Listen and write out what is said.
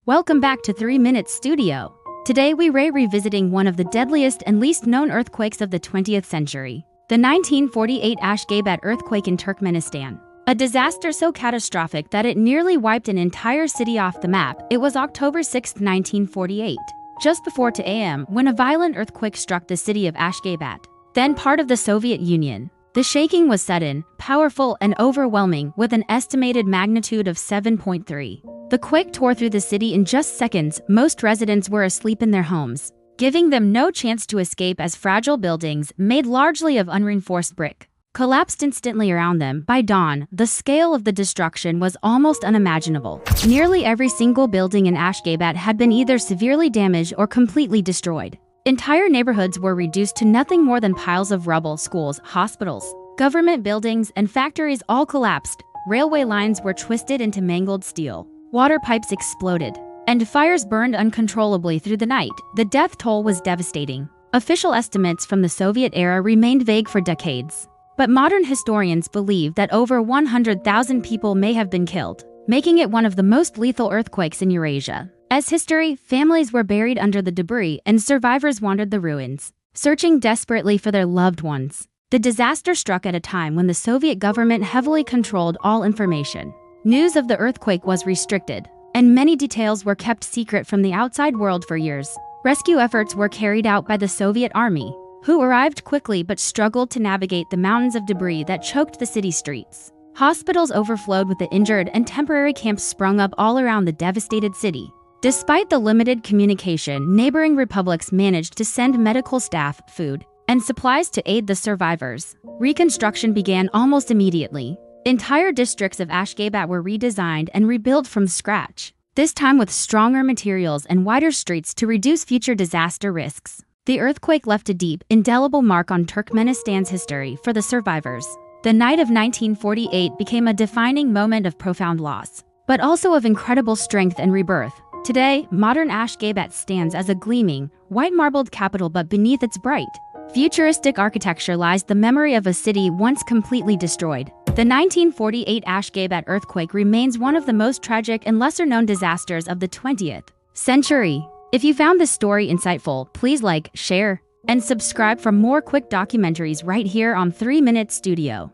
Welcome back to 3 Minutes Studio. Today we are revisiting one of the deadliest and least known earthquakes of the 20th century, the 1948 Ashgabat Earthquake in Turkmenistan. A disaster so catastrophic that it nearly wiped an entire city off the map. It was October 6, 1948, just before 2 a.m. when a violent earthquake struck the city of Ashgabat, then part of the Soviet Union. The shaking was sudden, powerful, and overwhelming, with an estimated magnitude of 7.3. The quake tore through the city in just seconds. Most residents were asleep in their homes, giving them no chance to escape as fragile buildings, made largely of unreinforced brick, collapsed instantly around them. By dawn, the scale of the destruction was almost unimaginable. Nearly every single building in Ashgabat had been either severely damaged or completely destroyed. Entire neighborhoods were reduced to nothing more than piles of rubble. Schools, hospitals, government buildings, and factories all collapsed. Railway lines were twisted into mangled steel. Water pipes exploded, and fires burned uncontrollably through the night. The death toll was devastating. Official estimates from the Soviet era remained vague for decades, but modern historians believe that over 100,000 people may have been killed, making it one of the most lethal earthquakes in Eurasia. As history, families were buried under the debris and survivors wandered the ruins, searching desperately for their loved ones. The disaster struck at a time when the Soviet government heavily controlled all information. News of the earthquake was restricted, and many details were kept secret from the outside world for years. Rescue efforts were carried out by the Soviet army, who arrived quickly but struggled to navigate the mountains of debris that choked the city streets. Hospitals overflowed with the injured, and temporary camps sprung up all around the devastated city. Despite the limited communication, neighboring republics managed to send medical staff, food, and supplies to aid the survivors. Reconstruction began almost immediately. Entire districts of Ashgabat were redesigned and rebuilt from scratch, this time with stronger materials and wider streets to reduce future disaster risks. The earthquake left a deep, indelible mark on Turkmenistan's history for the survivors. The night of 1948 became a defining moment of profound loss, but also of incredible strength and rebirth. Today, modern Ashgabat stands as a gleaming, white-marbled capital, but beneath its bright, futuristic architecture lies the memory of a city once completely destroyed. The 1948 Ashgabat earthquake remains one of the most tragic and lesser-known disasters of the 20th century. If you found this story insightful, please like, share, and subscribe for more quick documentaries right here on 3 Minutes Studio.